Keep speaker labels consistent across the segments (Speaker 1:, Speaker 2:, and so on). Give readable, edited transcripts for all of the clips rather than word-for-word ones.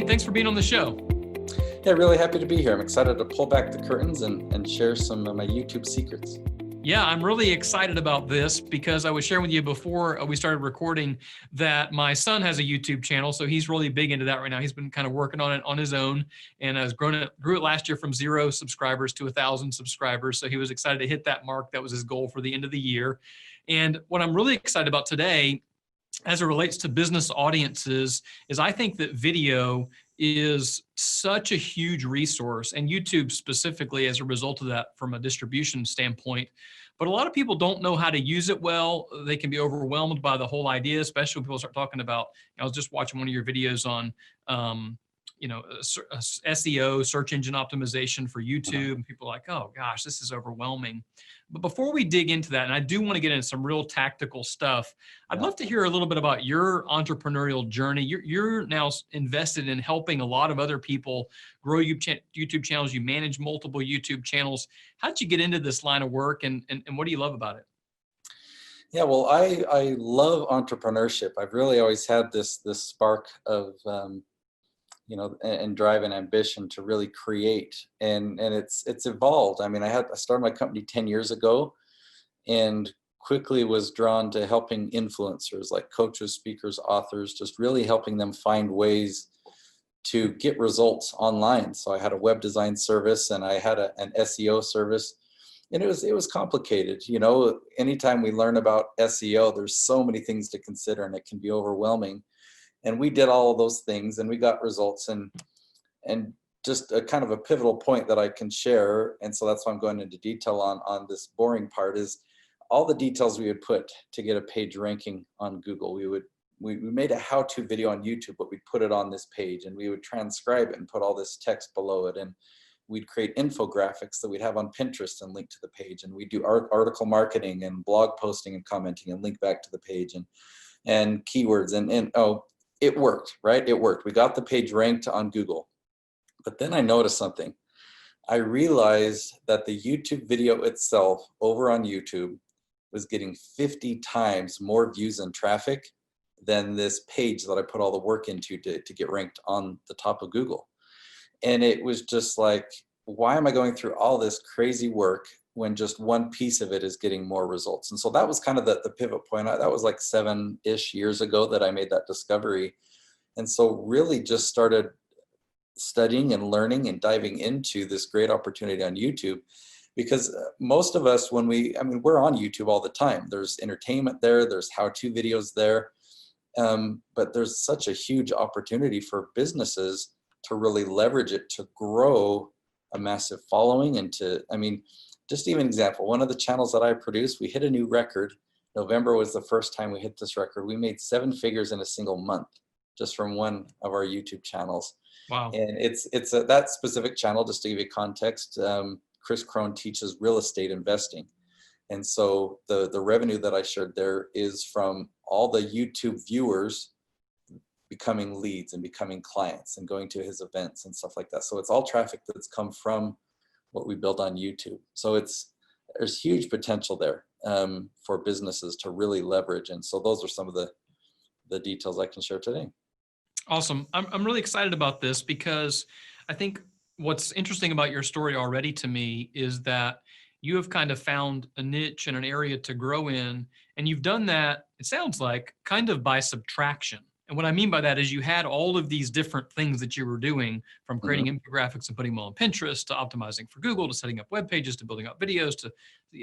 Speaker 1: thanks for being on the show.
Speaker 2: Yeah, really happy to be here. I'm excited to pull back the curtains and share some of my YouTube secrets.
Speaker 1: Yeah, I'm really excited about this because I was sharing with you before we started recording that my son has a YouTube channel, so he's really big into that right now. He's been kind of working on it on his own, and has grew it last year from 0 subscribers to 1,000 subscribers. So he was excited to hit that mark. That was his goal for the end of the year. And what I'm really excited about today, as it relates to business audiences, is I think that video is such a huge resource, and YouTube specifically as a result of that from a distribution standpoint. But a lot of people don't know how to use it well. They can be overwhelmed by the whole idea, especially when people start talking about, I was just watching one of your videos on, SEO, search engine optimization for YouTube, and people are like, oh gosh, this is overwhelming. But before we dig into that, and I do want to get into some real tactical stuff, I'd love to hear a little bit about your entrepreneurial journey. You're now invested in helping a lot of other people grow YouTube channels. You manage multiple YouTube channels. How did you get into this line of work, and what do you love about it?
Speaker 2: Yeah, well, I love entrepreneurship. I've really always had this spark of and drive and ambition to really create, and it's evolved. I mean, I started my company 10 years ago, and quickly was drawn to helping influencers like coaches, speakers, authors, just really helping them find ways to get results online. So I had a web design service, and I had an SEO service, and it was complicated. Anytime we learn about SEO, there's so many things to consider, and it can be overwhelming. And we did all of those things, and we got results, and just a kind of a pivotal point that I can share. And so that's why I'm going into detail on this boring part, is all the details we would put to get a page ranking on Google. We made a how-to video on YouTube, but we'd put it on this page, and we would transcribe it and put all this text below it. And we'd create infographics that we'd have on Pinterest and link to the page. And we'd do article marketing and blog posting and commenting and link back to the page, and keywords and it worked, right? It worked. We got the page ranked on Google. But then I noticed something. I realized that the YouTube video itself over on YouTube was getting 50 times more views and traffic than this page that I put all the work into to get ranked on the top of Google. And it was just like, why am I going through all this crazy work when just one piece of it is getting more results? And so that was kind of the pivot point. That was like 7-ish years ago that I made that discovery. And so really just started studying and learning and diving into this great opportunity on YouTube, because most of us, we're on YouTube all the time. There's entertainment there, there's how-to videos there, but there's such a huge opportunity for businesses to really leverage it to grow a massive following. And just even example, one of the channels that I produced, we hit a new record. November was the first time we hit this record. We made 7 figures in a single month just from one of our YouTube channels.
Speaker 1: Wow.
Speaker 2: And it's that specific channel, just to give you context, Chris Crone teaches real estate investing. And so the revenue that I shared there is from all the YouTube viewers becoming leads and becoming clients and going to his events and stuff like that. So it's all traffic that's come from what we built on YouTube. So there's huge potential there for businesses to really leverage. And so those are some of the details I can share today.
Speaker 1: Awesome. I'm really excited about this because I think what's interesting about your story already to me is that you have kind of found a niche and an area to grow in, and you've done that, it sounds like, kind of by subtraction. And what I mean by that is you had all of these different things that you were doing, from creating infographics and putting them on Pinterest, to optimizing for Google, to setting up web pages, to building out videos, to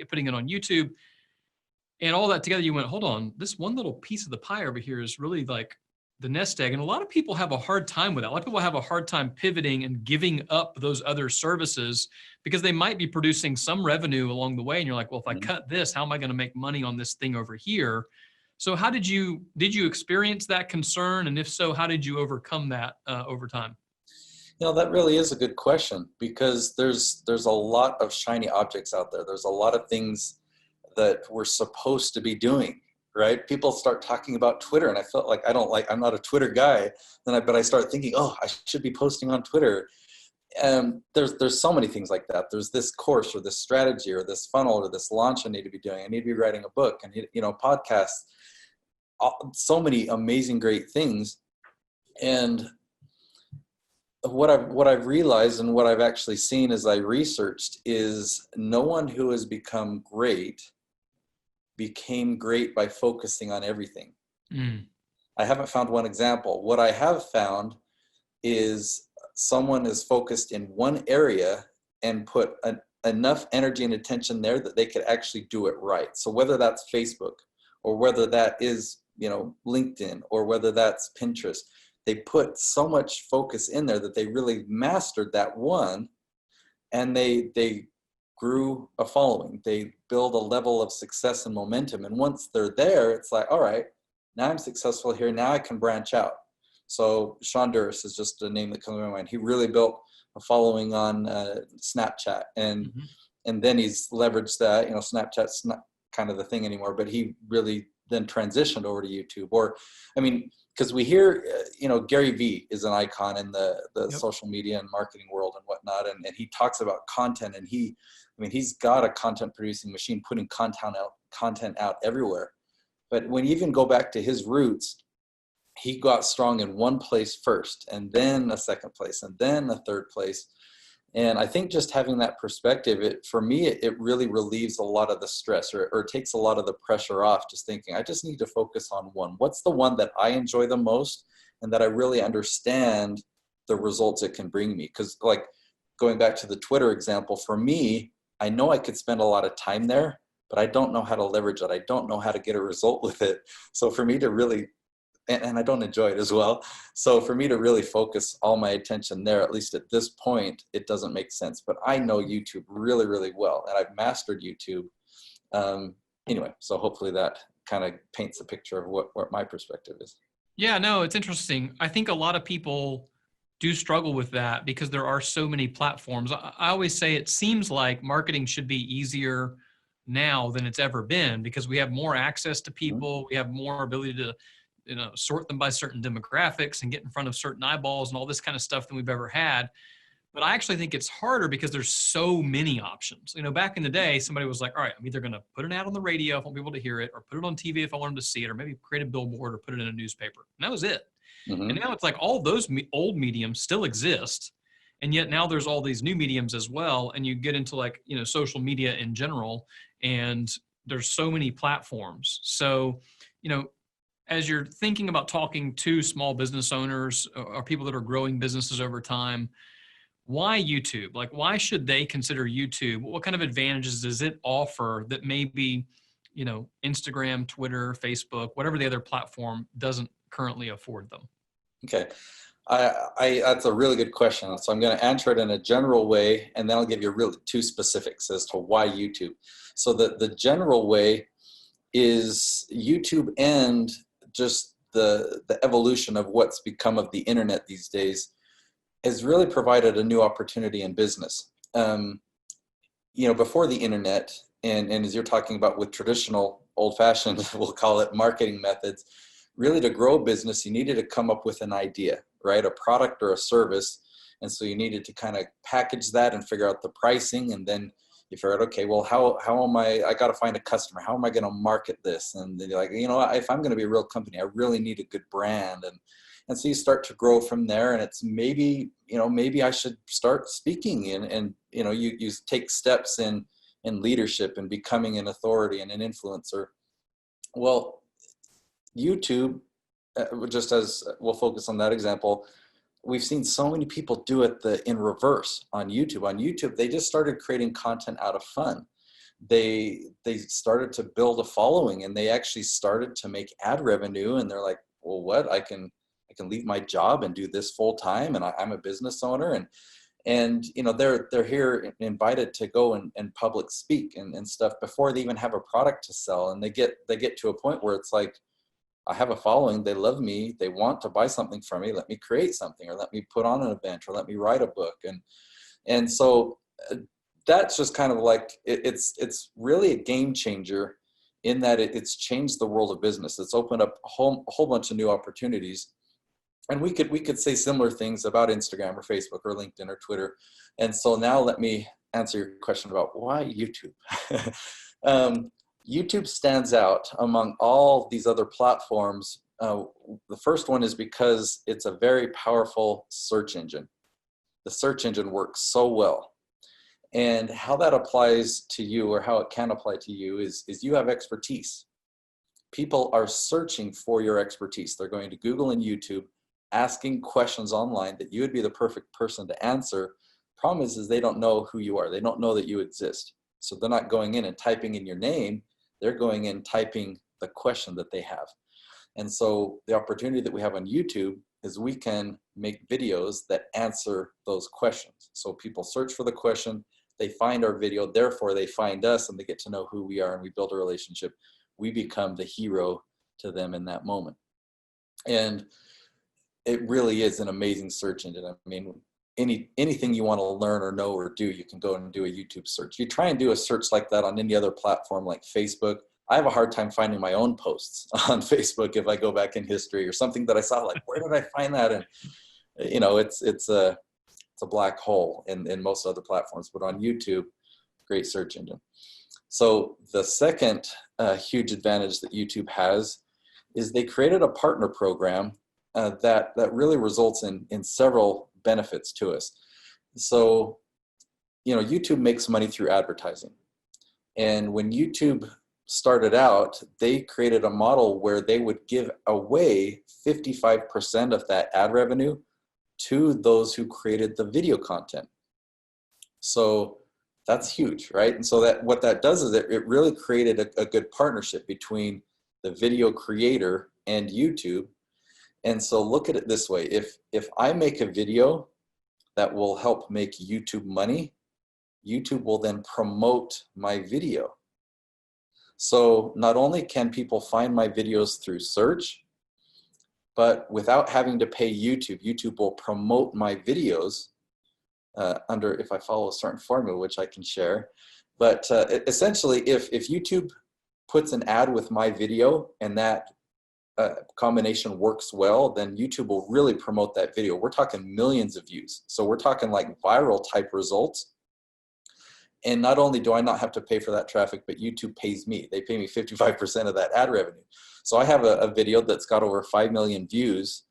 Speaker 1: putting it on YouTube. And all that together, you went, hold on, this one little piece of the pie over here is really like the nest egg. And a lot of people have a hard time with that. A lot of people have a hard time pivoting and giving up those other services because they might be producing some revenue along the way. And you're like, well, if I cut this, how am I going to make money on this thing over here? So how did you experience that concern? And if so, how did you overcome that over time?
Speaker 2: That really is a good question, because there's a lot of shiny objects out there. There's a lot of things that we're supposed to be doing, right? People start talking about Twitter, and I felt like I'm not a Twitter guy. But I start thinking, oh, I should be posting on Twitter. There's so many things like that. There's this course or this strategy or this funnel or this launch I need to be doing. I need to be writing a book, and podcasts. So many amazing, great things. And what I've realized and what I've actually seen as I researched is no one who has become great became great by focusing on everything.
Speaker 1: Mm.
Speaker 2: I haven't found one example. What I have found is someone is focused in one area and put enough energy and attention there that they could actually do it right. So whether that's Facebook or whether that is, LinkedIn or whether that's Pinterest, they put so much focus in there that they really mastered that one, and they grew a following. They build a level of success and momentum. And once they're there, it's like, all right, now I'm successful here. Now I can branch out. So Sean Durst is just a name that comes to my mind. He really built a following on Snapchat, and
Speaker 1: Mhm.
Speaker 2: and then he's leveraged that. Snapchat's not kind of the thing anymore, but he really then transitioned over to YouTube. Or, I mean, because we hear, Gary Vee is an icon in the
Speaker 1: Yep.
Speaker 2: social media and marketing world and whatnot, and he talks about content, and he's got a content producing machine, putting content out everywhere. But when you even go back to his roots, he got strong in one place first, and then a second place, and then a third place. And I think just having that perspective, for me, it really relieves a lot of the stress, or takes a lot of the pressure off, just thinking, I just need to focus on one. What's the one that I enjoy the most and that I really understand the results it can bring me? Because, like, going back to the Twitter example, for me, I know I could spend a lot of time there, but I don't know how to leverage it. I don't know how to get a result with it. So for me to really, and I don't enjoy it as well. So for me to really focus all my attention there, at least at this point, it doesn't make sense. But I know YouTube really, really well, and I've mastered YouTube. Anyway, so hopefully that kind of paints a picture of what my perspective is.
Speaker 1: Yeah, no, it's interesting. I think a lot of people do struggle with that because there are so many platforms. I always say it seems like marketing should be easier now than it's ever been because we have more access to
Speaker 2: Mhm.
Speaker 1: people. We have more ability to, sort them by certain demographics and get in front of certain eyeballs and all this kind of stuff than we've ever had. But I actually think it's harder because there's so many options. Back in the day, somebody was like, all right, I'm either going to put an ad on the radio if I want people to hear it, or put it on TV if I want them to see it, or maybe create a billboard or put it in a newspaper. And that was it. And
Speaker 2: Mhm.
Speaker 1: now it's like all those old mediums still exist. And yet now there's all these new mediums as well. And you get into like, social media in general, and there's so many platforms. So, you know, as you're thinking about talking to small business owners or people that are growing businesses over time, why YouTube? Like, why should they consider YouTube? What kind of advantages does it offer that maybe, Instagram, Twitter, Facebook, whatever the other platform doesn't currently afford them?
Speaker 2: Okay. That's a really good question. So I'm going to answer it in a general way, and then I'll give you really two specifics as to why YouTube. So the general way is YouTube, and just the evolution of what's become of the internet these days has really provided a new opportunity in business. Before the internet, and as you're talking about with traditional old-fashioned, we'll call it marketing methods, really to grow a business, you needed to come up with an idea, right? A product or a service. And so you needed to kind of package that and figure out the pricing. And then you figure out, okay, well, how am I got to find a customer. How am I going to market this? And then you're like, if I'm going to be a real company, I really need a good brand. And so you start to grow from there, and it's maybe I should start speaking, and you take steps in leadership and becoming an authority and an influencer. Well, YouTube, just as we'll focus on that example, we've seen so many people do it in reverse on YouTube. On YouTube, they just started creating content out of fun. They started to build a following, and they actually started to make ad revenue. And they're like, well, what? I can leave my job and do this full time, and I'm a business owner, and they're here invited to go and public speak and stuff before they even have a product to sell. And they get to a point where it's like, I have a following, they love me, they want to buy something from me, let me create something, or let me put on an event, or let me write a book. And so that's just kind of like, it's really a game changer in that it's changed the world of business. It's opened up a whole bunch of new opportunities. And we could say similar things about Instagram or Facebook or LinkedIn or Twitter. And so now let me answer your question about why YouTube. YouTube stands out among all these other platforms. The first one is because it's a very powerful search engine. the search engine works so well. And how that applies to you, or how it can apply to you, is you have expertise. People are searching for your expertise. They're going to Google and YouTube, asking questions online that you would be the perfect person to answer. Problem is they don't know who you are. They don't know that you exist. So they're not going in and typing in your name. They're going in typing the question that they have. And so the opportunity that we have on YouTube is we can make videos that answer those questions. So people search for the question, they find our video, therefore they find us, and they get to know who we are, and we build a relationship. We become the hero to them in that moment. And it really is an amazing search engine. I mean, anything you want to learn or know or do, you can go and do a YouTube search. You try and do a search like that on any other platform like Facebook. I have a hard time finding my own posts on Facebook if I go back in history, or something that I saw, like, where did I find that? And you know, it's a black hole in most other platforms, but on YouTube, great search engine. So the second huge advantage that YouTube has is they created a partner program that really results in several benefits to us. So, you know, YouTube makes money through advertising. And when YouTube started out, they created a model where they would give away 55% of that ad revenue to those who created the video content. So that's huge, right? And so that what that does is it really created a good partnership between the video creator and YouTube. And so look at it this way: if I make a video that will help make YouTube money, YouTube will then promote my video. So not only can people find my videos through search, but without having to pay YouTube, YouTube will promote my videos under, if I follow a certain formula, which I can share. But essentially, if YouTube puts an ad with my video and that combination works well, then YouTube will really promote that video. We're talking millions of views. So we're talking like viral type results. And not only do I not have to pay for that traffic, but YouTube pays me. They pay me 55% of that ad revenue. So I have a video that's got over 5 million views.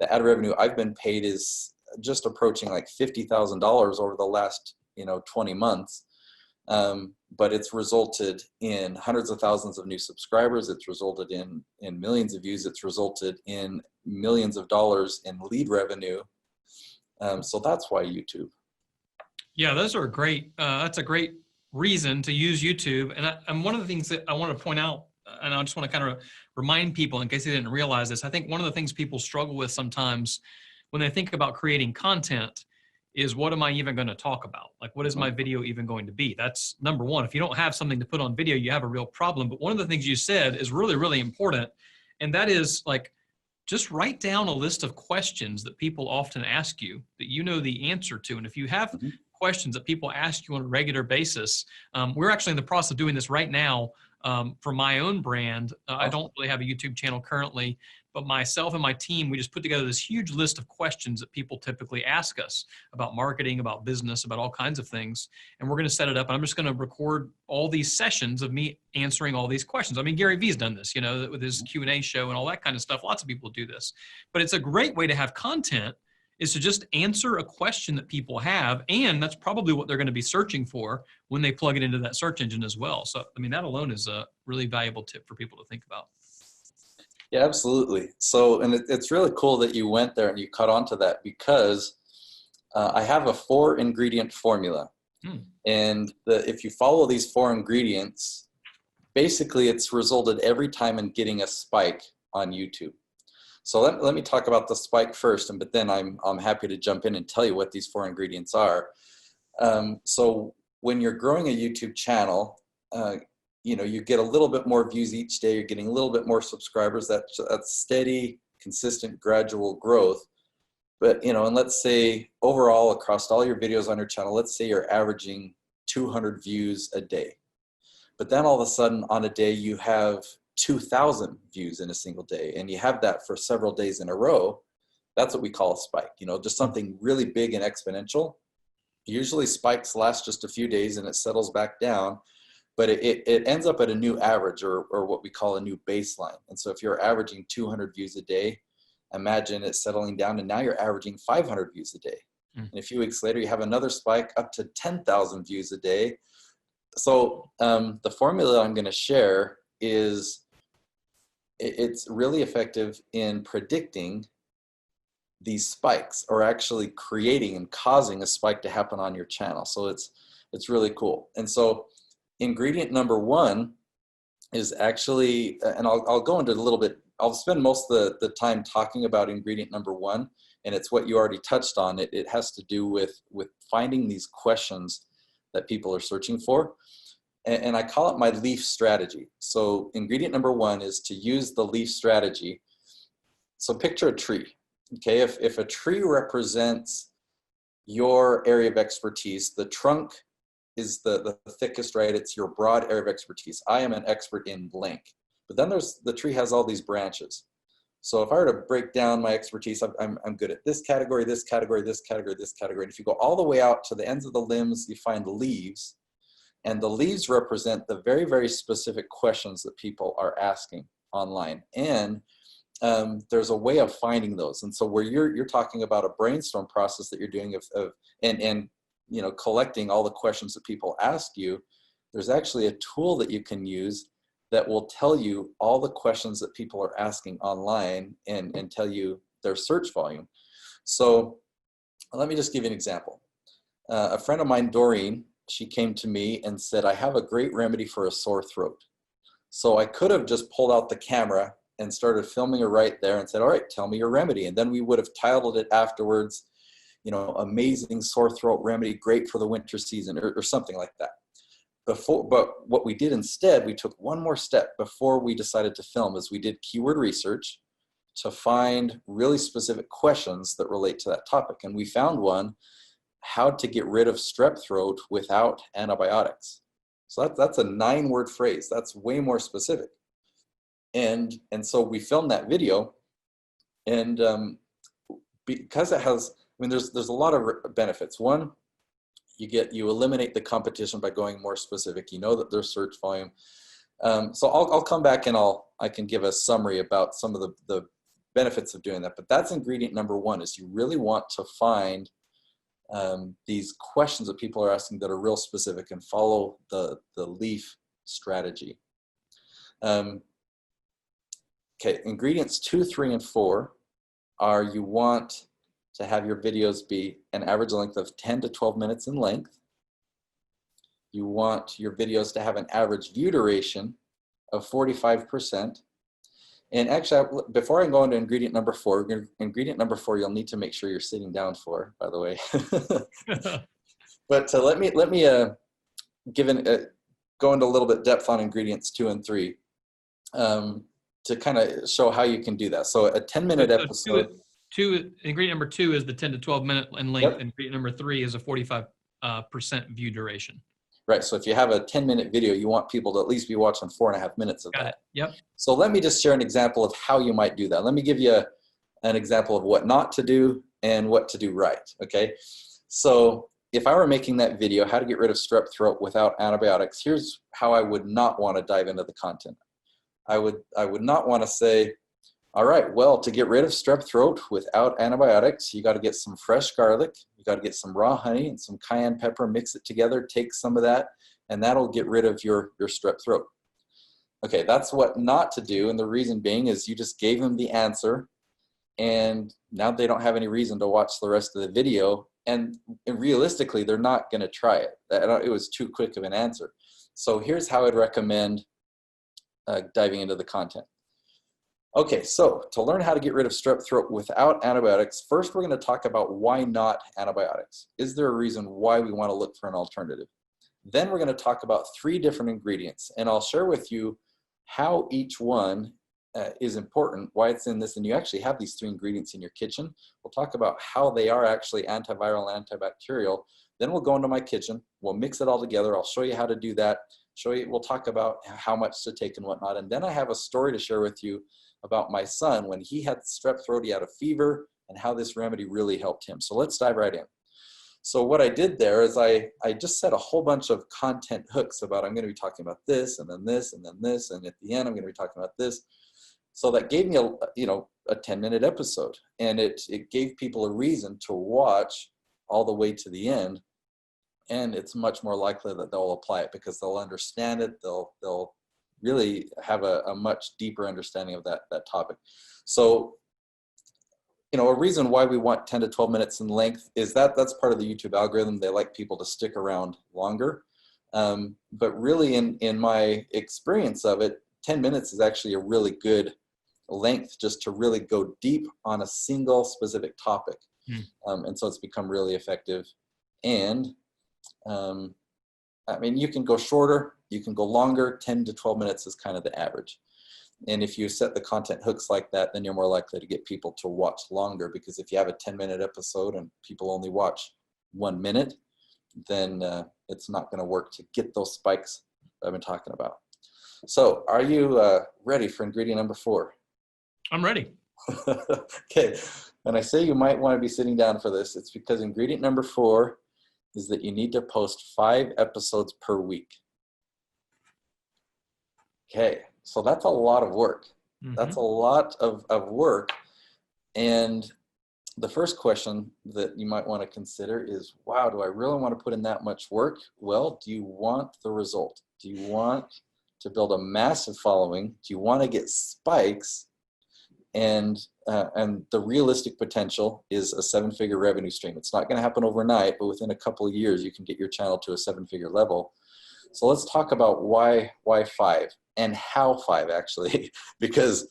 Speaker 2: The ad revenue I've been paid is just approaching like $50,000 over the last 20 months. But it's resulted in hundreds of thousands of new subscribers. It's resulted in millions of views. It's resulted in millions of dollars in lead revenue. So that's why YouTube.
Speaker 1: Yeah, those are great. That's a great reason to use YouTube. And one of the things that I want to point out, and I just want to kind of remind people in case they didn't realize this, I think one of the things people struggle with sometimes when they think about creating content is, what am I even going to talk about? Like, what is my video even going to be? That's number one. If you don't have something to put on video, you have a real problem. But one of the things you said is really, really important. And that is, like, just write down a list of questions that people often ask you that you know the answer to. And if you have questions that people ask you on a regular basis, we're actually in the process of doing this right now for my own brand. I don't really have a YouTube channel currently, but myself and my team, we just put together this huge list of questions that people typically ask us about marketing, about business, about all kinds of things. And we're going to set it up. And I'm just going to record all these sessions of me answering all these questions. I mean, Gary Vee's done this, with his Q&A show and all that kind of stuff. Lots of people do this. But it's a great way to have content, is to just answer a question that people have. And that's probably what they're going to be searching for when they plug it into that search engine as well. So, I mean, that alone is a really valuable tip for people to think about.
Speaker 2: Yeah, absolutely. So, and it's really cool that you went there and you caught on to that, because I have a 4-ingredient formula. And if you follow these 4 ingredients, basically it's resulted every time in getting a spike on YouTube. So let me talk about the spike first, but then I'm happy to jump in and tell you what these 4 ingredients are. So when you're growing a YouTube channel, you get a little bit more views each day. You're getting a little bit more subscribers. That's steady, consistent, gradual growth. But, and let's say overall across all your videos on your channel, let's say you're averaging 200 views a day. But then all of a sudden on a day you have 2,000 views in a single day, and you have that for several days in a row. That's what we call a spike, just something really big and exponential. Usually spikes last just a few days and it settles back down. But it ends up at a new average, or what we call a new baseline. And so if you're averaging 200 views a day, imagine it settling down and now you're averaging 500 views a day.
Speaker 1: Mm.
Speaker 2: And a few weeks later, you have another spike up to 10,000 views a day. So the formula I'm going to share is it's really effective in predicting these spikes, or actually creating and causing a spike to happen on your channel. So it's really cool. And so ingredient number one is actually, and I'll go into a little bit, I'll spend most of the time talking about ingredient number one, and it's what you already touched on. It has to do with finding these questions that people are searching for. And I call it my leaf strategy. So ingredient number one is to use the leaf strategy. So picture a tree. Okay, if a tree represents your area of expertise, the trunk is the thickest, right? It's your broad area of expertise. I am an expert in blank. But then the tree has all these branches. So if I were to break down my expertise, I'm good at this category, this category, this category, this category. And if you go all the way out to the ends of the limbs, you find leaves. And the leaves represent the very, very specific questions that people are asking online. And there's a way of finding those. And so where you're talking about a brainstorm process that you're doing and you know, collecting all the questions that people ask you, there's actually a tool that you can use that will tell you all the questions that people are asking online and tell you their search volume. So let me just give you an example. A friend of mine, Doreen, she came to me and said, I have a great remedy for a sore throat. So I could have just pulled out the camera and started filming her right there and said, all right, tell me your remedy. And then we would have titled it afterwards, you know, amazing sore throat remedy, great for the winter season, or something like that. But what we did instead, we took one more step before we decided to film, is we did keyword research to find really specific questions that relate to that topic. And we found one, how to get rid of strep throat without antibiotics. So that's a 9-word phrase. That's way more specific. And so we filmed that video, and because it has, I mean, there's a lot of benefits. One, you eliminate the competition by going more specific. You know that there's search volume. So I'll come back and I can give a summary about some of the benefits of doing that. But that's ingredient number one, is you really want to find these questions that people are asking that are real specific, and follow the leaf strategy. Okay, ingredients 2, 3, and 4 are, you want to have your videos be an average length of 10 to 12 minutes in length. You want your videos to have an average view duration of 45%. And actually, before I go into ingredient number 4, you'll need to make sure you're sitting down for, by the way. But let me go into a little bit depth on ingredients 2 and 3 to kind of show how you can do that. So a 10-minute episode.
Speaker 1: Ingredient number 2 is the 10 to 12 minute in length. Yep. Ingredient number 3 is a 45% view duration.
Speaker 2: Right. So if you have a 10-minute video, you want people to at least be watching 4.5 minutes of that.
Speaker 1: Got it. Yep.
Speaker 2: So let me just share an example of how you might do that. Let me give you an example of what not to do and what to do right. Okay. So if I were making that video, how to get rid of strep throat without antibiotics, here's how I would not want to dive into the content. I would not want to say, all right, well, to get rid of strep throat without antibiotics, you got to get some fresh garlic, you got to get some raw honey and some cayenne pepper, mix it together, take some of that, and that'll get rid of your strep throat. Okay, that's what not to do, and the reason being is you just gave them the answer, and now they don't have any reason to watch the rest of the video, and realistically, they're not going to try it. It was too quick of an answer. So here's how I'd recommend diving into the content. Okay, so to learn how to get rid of strep throat without antibiotics, first we're going to talk about why not antibiotics. Is there a reason why we want to look for an alternative? Then we're going to talk about 3 different ingredients, and I'll share with you how each one is important, why it's in this, and you actually have these 3 ingredients in your kitchen. We'll talk about how they are actually antiviral and antibacterial. Then we'll go into my kitchen, we'll mix it all together, I'll show you how to do that, we'll talk about how much to take and whatnot, and then I have a story to share with you about my son when he had strep throat, he had a fever, and how this remedy really helped him. So let's dive right in. So what I did there is I just set a whole bunch of content hooks about, I'm going to be talking about this, and then this, and then this, and at the end I'm going to be talking about this. So that gave me a 10-minute episode, and it gave people a reason to watch all the way to the end. And it's much more likely that they'll apply it because they'll understand it. They'll really have a much deeper understanding of that topic. So, a reason why we want 10 to 12 minutes in length is that's part of the YouTube algorithm. They like people to stick around longer. But really in my experience of it, 10 minutes is actually a really good length just to really go deep on a single specific topic. And so it's become really effective. And you can go shorter, you can go longer. 10 to 12 minutes is kind of the average. And if you set the content hooks like that, then you're more likely to get people to watch longer, because if you have a 10-minute episode and people only watch 1 minute, then it's not going to work to get those spikes I've been talking about. So are you ready for ingredient number 4?
Speaker 1: I'm ready.
Speaker 2: Okay. When I say you might want to be sitting down for this, it's because ingredient number 4 is that you need to post 5 episodes per week. Okay. So that's a lot of work. That's a lot of work. And the first question that you might want to consider is, wow, do I really want to put in that much work? Well, do you want the result? Do you want to build a massive following? Do you want to get spikes? And the realistic potential is a 7-figure revenue stream. It's not going to happen overnight, but within a couple of years, you can get your channel to a 7-figure level. So let's talk about why 5 and how 5 actually, because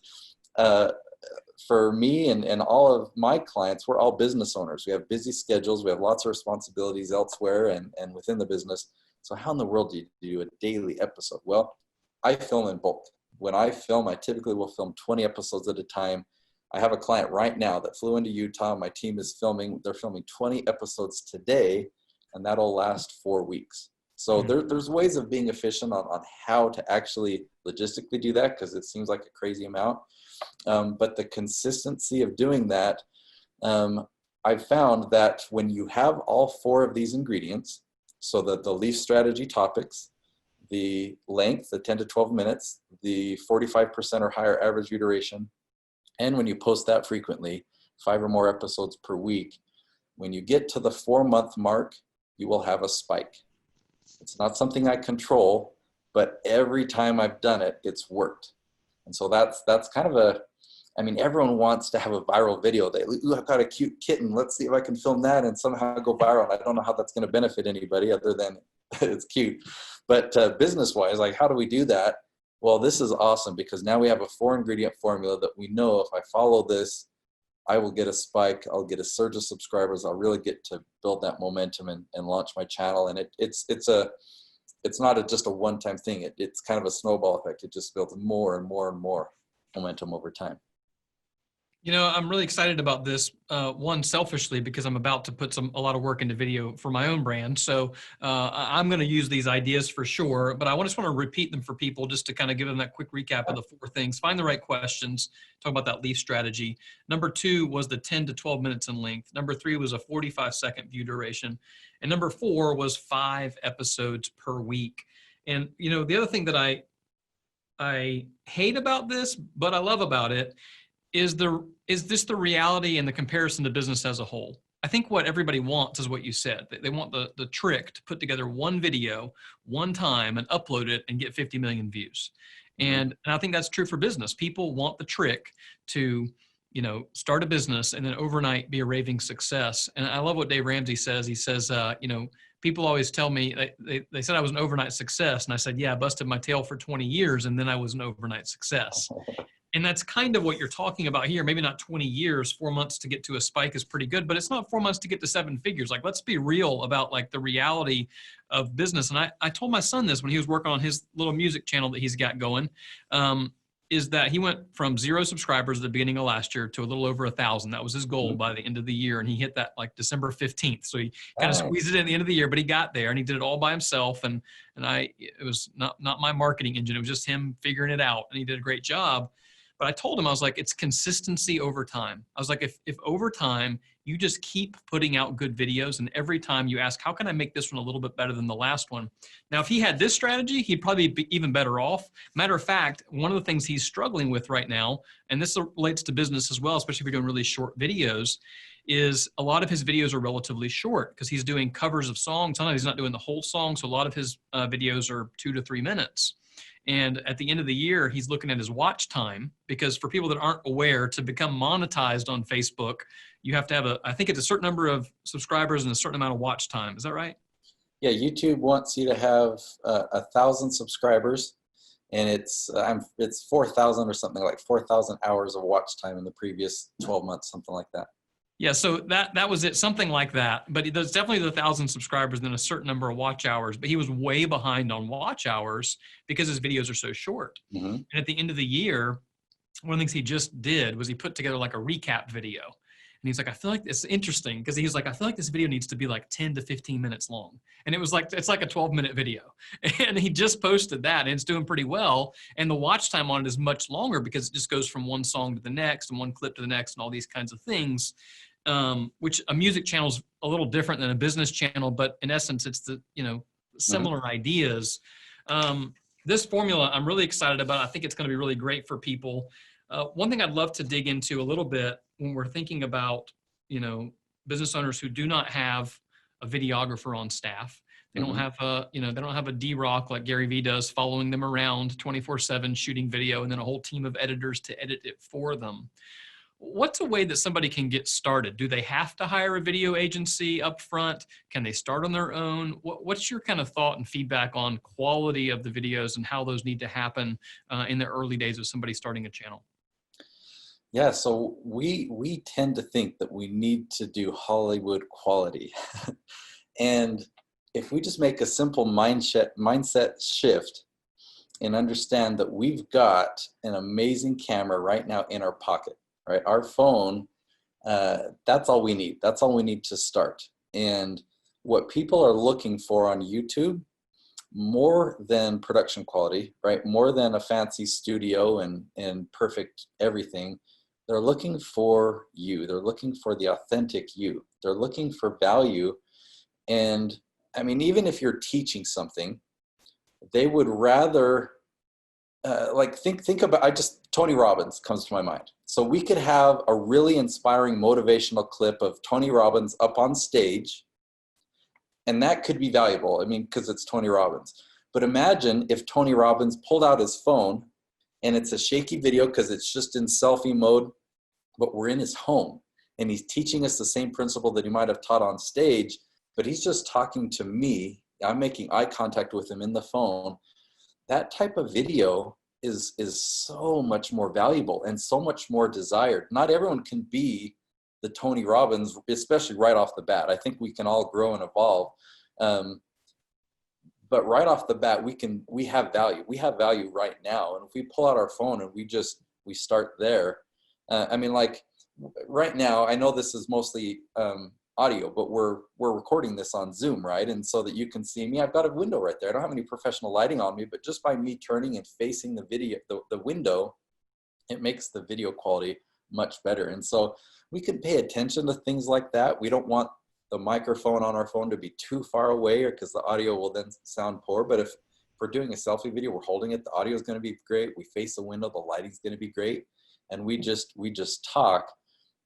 Speaker 2: for me and all of my clients, we're all business owners. We have busy schedules. We have lots of responsibilities elsewhere and within the business. So how in the world do you do a daily episode? Well, I film in bulk. When I film, I typically will film 20 episodes at a time. I have a client right now that flew into Utah. My team is filming. They're filming 20 episodes today, and that'll last 4 weeks. So there's ways of being efficient on how to actually logistically do that, because it seems like a crazy amount. But the consistency of doing that, I've found that when you have all 4 of these ingredients, so that the leaf strategy topics, the length, the 10 to 12 minutes, the 45% or higher average view duration, and when you post that frequently, 5 or more episodes per week, when you get to the 4-month mark, you will have a spike. It's not something I control, but every time I've done it, it's worked. And so that's kind of everyone wants to have a viral video. Ooh, I've got a cute kitten. Let's see if I can film that and somehow go viral. And I don't know how that's going to benefit anybody other than it's cute. But business-wise, like, how do we do that? Well, this is awesome, because now we have a 4-ingredient formula that we know if I follow this, I will get a spike. I'll get a surge of subscribers. I'll really get to build that momentum and launch my channel. And it's not just a one-time thing. It's kind of a snowball effect. It just builds more and more and more momentum over time.
Speaker 1: I'm really excited about this, one, selfishly, because I'm about to put a lot of work into video for my own brand. So I'm going to use these ideas for sure, but I just want to repeat them for people just to kind of give them that quick recap of the 4 things. Find the right questions, talk about that leaf strategy. Number 2 was the 10 to 12 minutes in length. Number 3 was a 45-second view duration. And number 4 was 5 episodes per week. And, the other thing that I hate about this, but I love about it, is this the reality and the comparison to business as a whole? I think what everybody wants is what you said. They want the trick to put together one video, one time, and upload it and get 50 million views. And I think that's true for business. People want the trick to, start a business and then overnight be a raving success. And I love what Dave Ramsey says. He says, people always tell me, they said I was an overnight success. And I said, yeah, I busted my tail for 20 years and then I was an overnight success. And that's kind of what you're talking about here. Maybe not 20 years, 4 months to get to a spike is pretty good, but it's not 4 months to get to 7 figures. Like, let's be real about like the reality of business. And I told my son this when he was working on his little music channel that he's got going, is that he went from 0 subscribers at the beginning of last year to a little over 1,000. That was his goal by the end of the year. And he hit that like December 15th. So he kind of squeezed it in at the end of the year, but he got there and he did it all by himself. And it was not my marketing engine. It was just him figuring it out. And he did a great job. But I told him, I was like, it's consistency over time. I was like, if over time you just keep putting out good videos, and every time you ask, how can I make this one a little bit better than the last one? Now, if he had this strategy, he'd probably be even better off. Matter of fact, one of the things he's struggling with right now, and this relates to business as well, especially if you're doing really short videos, is a lot of his videos are relatively short because he's doing covers of songs. Sometimes he's not doing the whole song. So a lot of his videos are 2 to 3 minutes. And at the end of the year, he's looking at his watch time, because for people that aren't aware, to become monetized on Facebook, you have to have I think it's a certain number of subscribers and a certain amount of watch time. Is that right?
Speaker 2: Yeah, YouTube wants you to have 1,000 subscribers, and it's 4,000 or something, like 4,000 hours of watch time in the previous 12 months, something like that.
Speaker 1: Yeah, so that was it, something like that. But there's definitely the 1,000 subscribers and then a certain number of watch hours. But he was way behind on watch hours because his videos are so short.
Speaker 2: Mm-hmm.
Speaker 1: And at the end of the year, one of the things he just did was he put together like a recap video. And he's like, I feel like it's interesting, because he's like, I feel like this video needs to be like 10 to 15 minutes long. And it was like, it's like a 12-minute video. And he just posted that, and it's doing pretty well. And the watch time on it is much longer because it just goes from one song to the next and one clip to the next and all these kinds of things. Which a music channel is a little different than a business channel, but in essence, it's the, similar ideas. This formula I'm really excited about. I think it's going to be really great for people. One thing I'd love to dig into a little bit when we're thinking about, business owners who do not have a videographer on staff. They don't have they don't have a D-Rock like Gary Vee does following them around 24/7 shooting video, and then a whole team of editors to edit it for them. What's a way that somebody can get started? Do they have to hire a video agency up front? Can they start on their own? What's your kind of thought and feedback on quality of the videos and how those need to happen in the early days of somebody starting a channel?
Speaker 2: Yeah, so we tend to think that we need to do Hollywood quality. And if we just make a simple mindset shift and understand that we've got an amazing camera right now in our pocket, right? Our phone, that's all we need. That's all we need to start. And what people are looking for on YouTube, more than production quality, right? More than a fancy studio and perfect everything, they're looking for you. They're looking for the authentic you. They're looking for value. And I mean, even if you're teaching something, they would rather think about, Tony Robbins comes to my mind. So we could have a really inspiring motivational clip of Tony Robbins up on stage, and that could be valuable. I mean, because it's Tony Robbins. But imagine if Tony Robbins pulled out his phone and it's a shaky video because it's just in selfie mode, but we're in his home and he's teaching us the same principle that he might have taught on stage, but he's just talking to me. I'm making eye contact with him in the phone. That type of video is so much more valuable and so much more desired. Not everyone can be the Tony Robbins, especially right off the bat. I think we can all grow and evolve. But right off the bat, we have value. We have value right now. And if we pull out our phone and we start there, I mean, like right now, I know this is mostly audio, but we're recording this on Zoom, right? And so that you can see me, I've got a window right there. I don't have any professional lighting on me, but just by me turning and facing the video, the window, it makes the video quality much better. And so we can pay attention to things like that. We don't want the microphone on our phone to be too far away, or because the audio will then sound poor. But if we're doing a selfie video, we're holding it, the audio is going to be great. We face the window, the lighting's going to be great. And we just talk.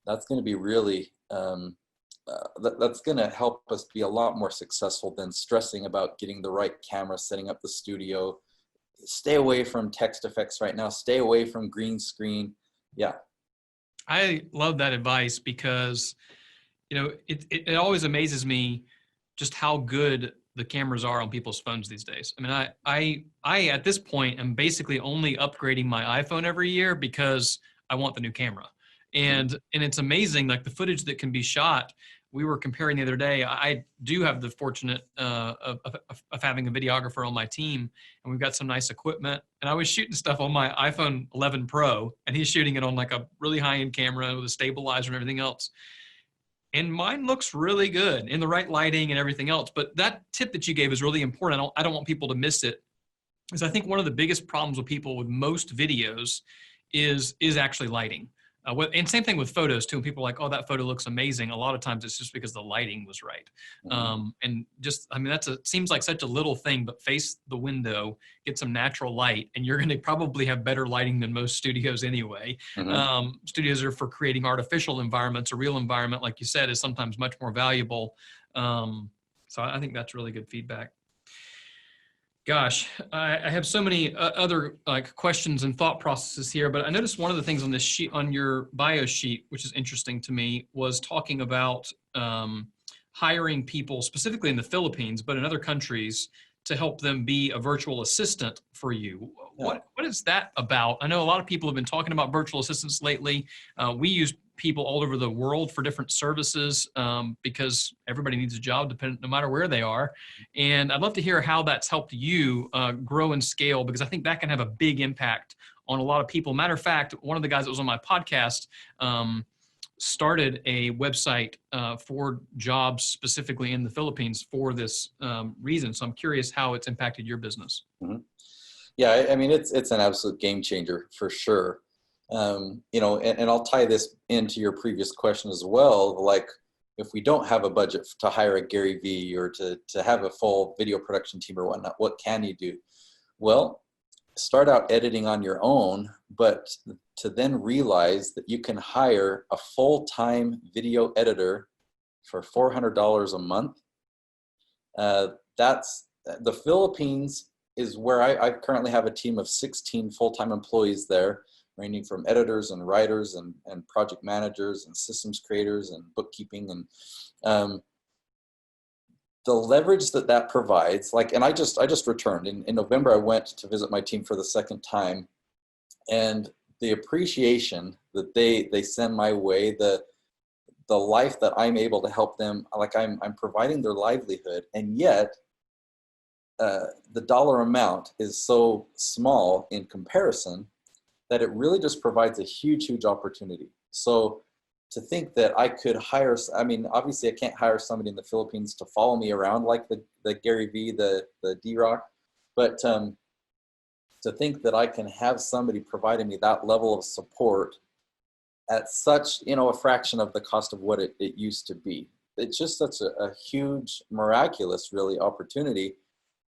Speaker 2: That's going to be really, that's going to help us be a lot more successful than stressing about getting the right camera, setting up the studio. Stay away from text effects right now. Stay away from green screen. Yeah.
Speaker 1: I love that advice because, it always amazes me just how good the cameras are on people's phones these days. I mean, I at this point am basically only upgrading my iPhone every year because I want the new camera. And it's amazing, like the footage that can be shot. We were comparing the other day. I do have the fortunate of having a videographer on my team, and we've got some nice equipment. And I was shooting stuff on my iPhone 11 Pro, and he's shooting it on like a really high-end camera with a stabilizer and everything else. And mine looks really good in the right lighting and everything else. But that tip that you gave is really important. I don't want people to miss it, because I think one of the biggest problems with people with most videos is actually lighting. And same thing with photos too. When people are like, oh, that photo looks amazing. A lot of times it's just because the lighting was right. And just, I mean, seems like such a little thing, but face the window, get some natural light, and you're going to probably have better lighting than most studios anyway. Studios are for creating artificial environments. A real environment, like you said, is sometimes much more valuable. So I think that's really good feedback. Gosh, I have so many other like questions and thought processes here, but I noticed one of the things on this sheet, on your bio sheet, which is interesting to me, was talking about hiring people specifically in the Philippines, but in other countries, to help them be a virtual assistant for you.
Speaker 2: Yeah.
Speaker 1: What is that about? I know a lot of people have been talking about virtual assistants lately. We use people all over the world for different services because everybody needs a job, no matter where they are. And I'd love to hear how that's helped you grow and scale, because I think that can have a big impact on a lot of people. Matter of fact, one of the guys that was on my podcast started a website for jobs specifically in the Philippines for this reason. So I'm curious how it's impacted your business.
Speaker 2: Yeah, I mean, it's an absolute game changer for sure. You know, and I'll tie this into your previous question as well. Like, if we don't have a budget to hire a Gary Vee or to have a full video production team or whatnot, what can you do? Well, start out editing on your own, but to then realize that you can hire a full-time video editor for $400 a month. That's the Philippines is where I currently have a team of 16 full-time employees there, ranging from editors and writers and project managers and systems creators and bookkeeping. And the leverage that provides, like, and I just returned in November. I went to visit my team for the second time, and the appreciation that they send my way, the life that I'm able to help them, like I'm providing their livelihood, and yet the dollar amount is so small in comparison that it really just provides a huge opportunity. So to think that I could hire, I mean, obviously I can't hire somebody in the Philippines to follow me around like the Gary Vee, the D-Rock, but to think that I can have somebody providing me that level of support at such, you know, a fraction of the cost of what it used to be. It's just such a huge, miraculous, really, opportunity.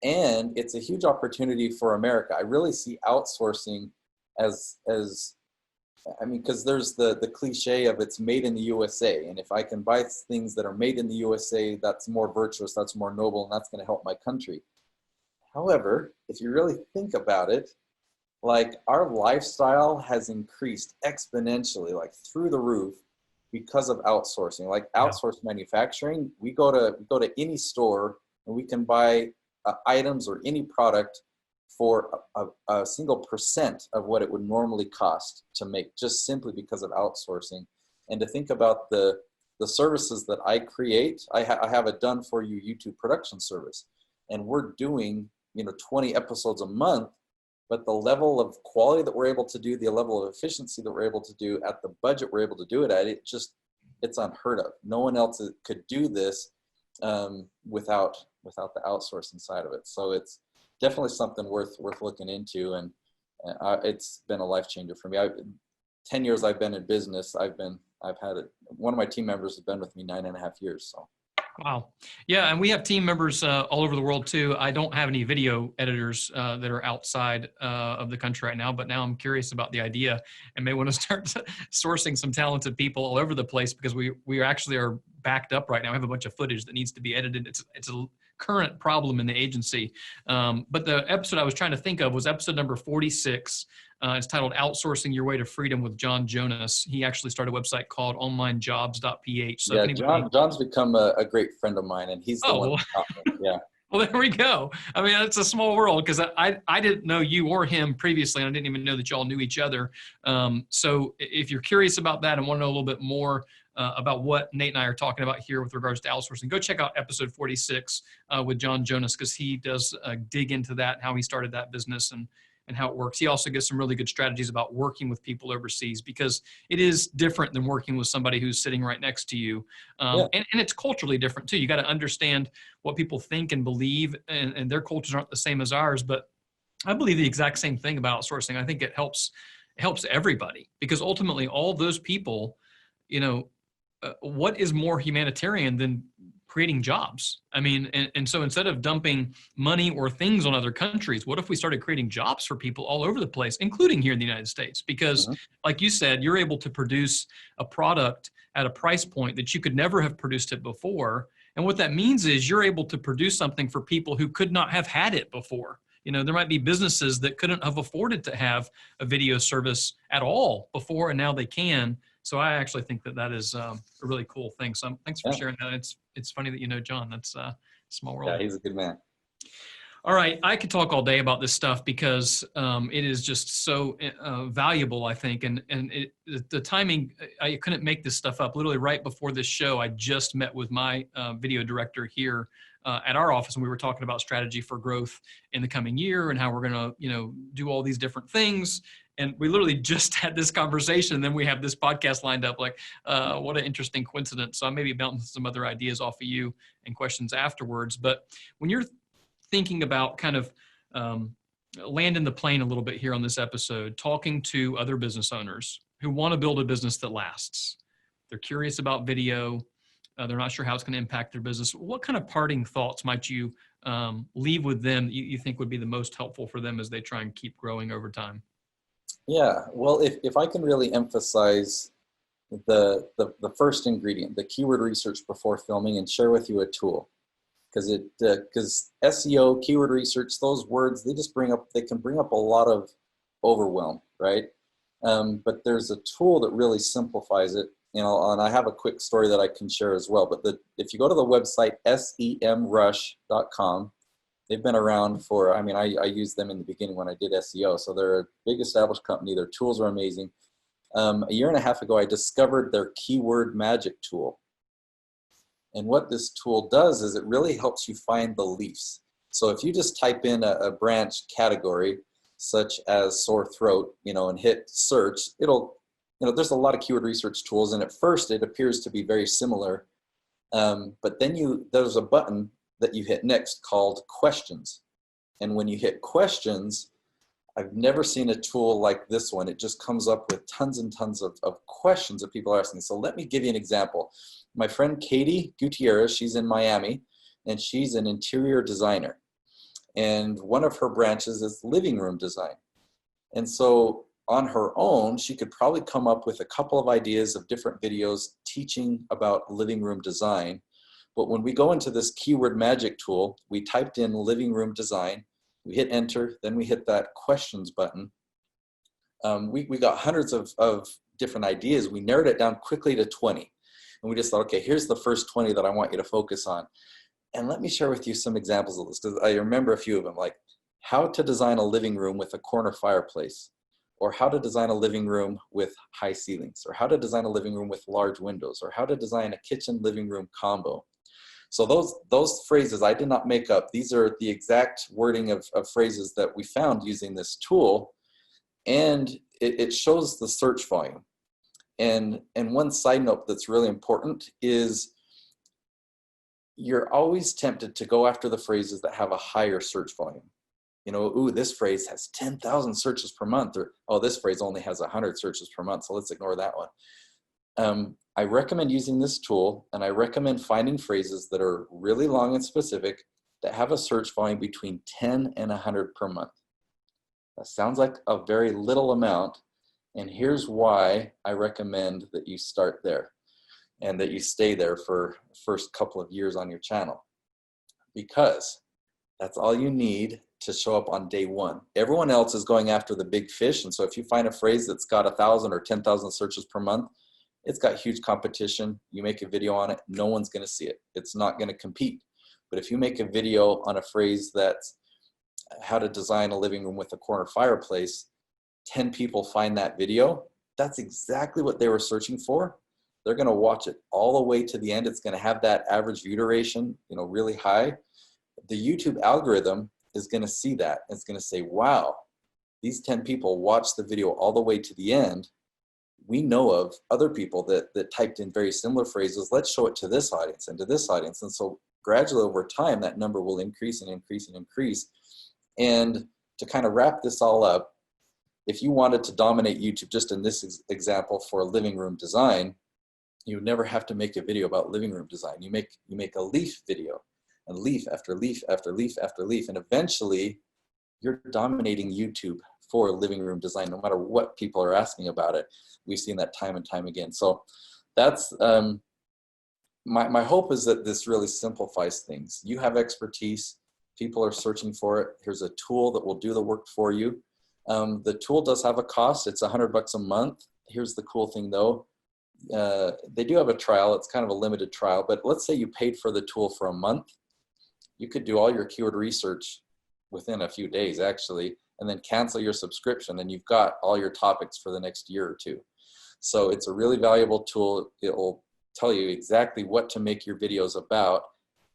Speaker 2: And it's a huge opportunity for America. I really see outsourcing as I mean, because there's the cliche of it's made in the USA. And if I can buy things that are made in the USA, that's more virtuous, that's more noble, and that's going to help my country. However, if you really think about it, like, our lifestyle has increased exponentially, like through the roof, because of outsourcing. Like, outsourced manufacturing, we go to any store and we can buy items or any product for a single percent of what it would normally cost to make, just simply because of outsourcing. And to think about the services that I create, I have a done for you YouTube production service, and we're doing, you know, 20 episodes a month, but the level of quality that we're able to do, the level of efficiency that we're able to do at the budget we're able to do it at, it's unheard of. No one else could do this without the outsourcing side of it. So it's definitely something worth looking into, and it's been a life changer for me. 10 years I've been in business. I've had it. One of my team members has been with me 9.5 years. So.
Speaker 1: Wow. Yeah. And we have team members all over the world too. I don't have any video editors that are outside of the country right now, but now I'm curious about the idea and may want to start sourcing some talented people all over the place, because we actually are backed up right now. We have a bunch of footage that needs to be edited. It's a current problem in the agency. But the episode I was trying to think of was episode number 46. It's titled Outsourcing Your Way to Freedom with John Jonas. He actually started a website called onlinejobs.ph. So
Speaker 2: yeah, John's become a great friend of mine, and he's the one that taught me. Yeah.
Speaker 1: Well, there we go. I mean, it's a small world, because I didn't know you or him previously, and I didn't even know that y'all knew each other. So if you're curious about that and want to know a little bit more about what Nate and I are talking about here with regards to outsourcing, go check out episode 46 with John Jonas, because he does dig into that, how he started that business and how it works. He also gives some really good strategies about working with people overseas, because it is different than working with somebody who's sitting right next to you. And it's culturally different too. You got to understand what people think and believe, and their cultures aren't the same as ours, but I believe the exact same thing about outsourcing. I think it helps helps everybody, because ultimately all those people, you know, what is more humanitarian than creating jobs? I mean, and so instead of dumping money or things on other countries, what if we started creating jobs for people all over the place, including here in the United States? Because
Speaker 2: Mhm.
Speaker 1: like you said, you're able to produce a product at a price point that you could never have produced it before. And what that means is you're able to produce something for people who could not have had it before. You know, there might be businesses that couldn't have afforded to have a video service at all before, and now they can. So I actually think that that is a really cool thing. So thanks for
Speaker 2: Yeah,
Speaker 1: sharing that. It's funny that you know John. That's small
Speaker 2: yeah,
Speaker 1: world.
Speaker 2: he's a good man.
Speaker 1: All right, I could talk all day about this stuff because it is just so valuable, I think. The timing, I couldn't make this stuff up. Literally right before this show, I just met with my video director here at our office, and we were talking about strategy for growth in the coming year and how we're going to, do all these different things. And we literally just had this conversation. And then we have this podcast lined up. Like, what an interesting coincidence. So I may be bouncing some other ideas off of you and questions afterwards. But when you're thinking about kind of landing the plane a little bit here on this episode, talking to other business owners who want to build a business that lasts. They're curious about video. They're not sure how it's going to impact their business. What kind of parting thoughts might you leave with them that you think would be the most helpful for them as they try and keep growing over time?
Speaker 2: Yeah, well, if I can really emphasize the first ingredient, the keyword research before filming, and share with you a tool, because SEO, keyword research, those words, they can bring up a lot of overwhelm, right? But there's a tool that really simplifies it, and I have a quick story that I can share as well. But if you go to the website semrush.com, they've been around for, I used them in the beginning when I did SEO, so they're a big established company. Their tools are amazing. A year and a half ago, I discovered their keyword magic tool. And what this tool does is it really helps you find the leaves. So if you just type in a branch category, such as sore throat, and hit search, there's a lot of keyword research tools, and at first it appears to be very similar. But then there's a button that you hit next called questions. And when you hit questions, I've never seen a tool like this one. It just comes up with tons and tons of questions that people are asking. So let me give you an example. My friend Katie Gutierrez, she's in Miami, and she's an interior designer. And one of her branches is living room design. And so on her own, she could probably come up with a couple of ideas of different videos teaching about living room design. But when we go into this keyword magic tool, we typed in living room design, we hit enter, then we hit that questions button. We got hundreds of different ideas. We narrowed it down quickly to 20. And we just thought, okay, here's the first 20 that I want you to focus on. And let me share with you some examples of this, because I remember a few of them, like how to design a living room with a corner fireplace, or how to design a living room with high ceilings, or how to design a living room with large windows, or how to design a kitchen living room combo. So those phrases I did not make up. These are the exact wording of phrases that we found using this tool, and it shows the search volume. And one side note that's really important is you're always tempted to go after the phrases that have a higher search volume. Ooh, this phrase has 10,000 searches per month, or, oh, this phrase only has 100 searches per month, so let's ignore that one. I recommend using this tool, and I recommend finding phrases that are really long and specific that have a search volume between 10 and 100 per month. That sounds like a very little amount, and here's why I recommend that you start there and that you stay there for the first couple of years on your channel, because that's all you need to show up on day one. Everyone else is going after the big fish, and so if you find a phrase that's got 1,000 or 10,000 searches per month, it's got huge competition. You make a video on it, no one's going to see it. It's not going to compete. But if you make a video on a phrase that's how to design a living room with a corner fireplace, 10 people find that video, that's exactly what they were searching for. They're going to watch it all the way to the end. It's going to have that average view duration, really high. The YouTube algorithm is going to see that. It's going to say, wow, these 10 people watched the video all the way to the end. We know of other people that typed in very similar phrases. Let's show it to this audience and to this audience. And so gradually over time, that number will increase and increase and increase. And to kind of wrap this all up, if you wanted to dominate YouTube, just in this example for living room design, you would never have to make a video about living room design. You make a leaf video, and leaf after leaf after leaf after leaf, and eventually you're dominating YouTube for living room design, no matter what people are asking about it. We've seen that time and time again. So that's my hope is that this really simplifies things. You have expertise, people are searching for it. Here's a tool that will do the work for you. The tool does have a cost. It's $100 a month. Here's the cool thing though. They do have a trial. It's kind of a limited trial, but let's say you paid for the tool for a month. You could do all your keyword research within a few days actually, and then cancel your subscription, and you've got all your topics for the next year or two. So it's a really valuable tool. It will tell you exactly what to make your videos about,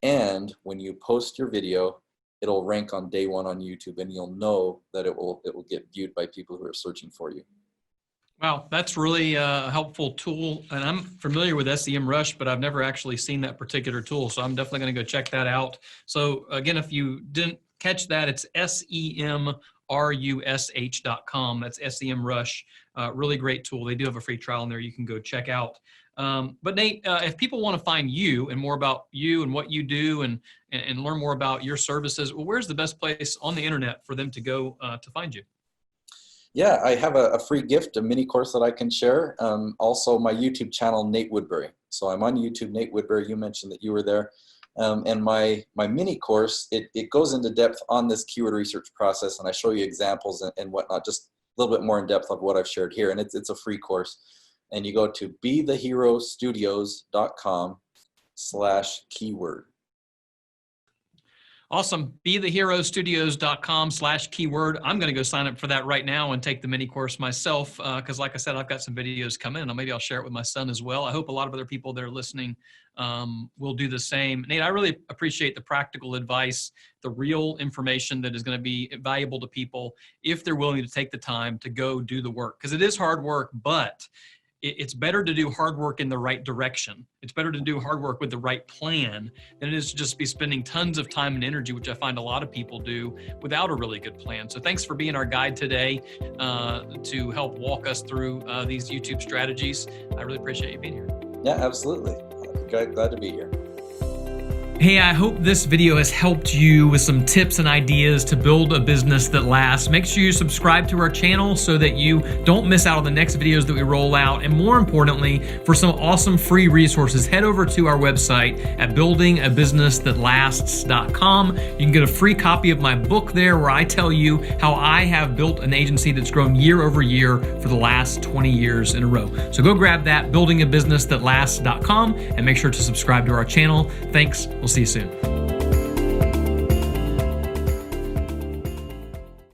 Speaker 2: and when you post your video, it'll rank on day one on YouTube, and you'll know that it will get viewed by people who are searching for you.
Speaker 1: Wow, that's really a helpful tool. And I'm familiar with SEMrush, but I've never actually seen that particular tool. So I'm definitely going to go check that out. So again, if you didn't catch that, it's SEMrush.com. That's SEMrush. Really great tool. They do have a free trial in there you can go check out. But Nate, if people want to find you and more about you and what you do and learn more about your services, well, where's the best place on the internet for them to go to find you?
Speaker 2: Yeah, I have a free gift, a mini course that I can share. Also my YouTube channel, Nate Woodbury. So I'm on YouTube, Nate Woodbury. You mentioned that you were there. And my mini course, it goes into depth on this keyword research process, and I show you examples and whatnot, just a little bit more in depth of what I've shared here. And it's a free course. And you go to betheherostudios.com/keyword.
Speaker 1: Awesome. betheherostudios.com/keyword. I'm going to go sign up for that right now and take the mini course myself. Because like I said, I've got some videos coming, and maybe I'll share it with my son as well. I hope a lot of other people that are listening will do the same. Nate, I really appreciate the practical advice, the real information that is going to be valuable to people if they're willing to take the time to go do the work. Because it is hard work, but it's better to do hard work in the right direction. It's better to do hard work with the right plan than it is to just be spending tons of time and energy, which I find a lot of people do without a really good plan. So thanks for being our guide today to help walk us through these YouTube strategies. I really appreciate you being here.
Speaker 2: Yeah, absolutely. Glad to be here.
Speaker 1: Hey, I hope this video has helped you with some tips and ideas to build a business that lasts. Make sure you subscribe to our channel so that you don't miss out on the next videos that we roll out. And more importantly, for some awesome free resources, head over to our website at buildingabusinessthatlasts.com. You can get a free copy of my book there where I tell you how I have built an agency that's grown year over year for the last 20 years in a row. So go grab that, buildingabusinessthatlasts.com, and make sure to subscribe to our channel. Thanks. We'll see you soon.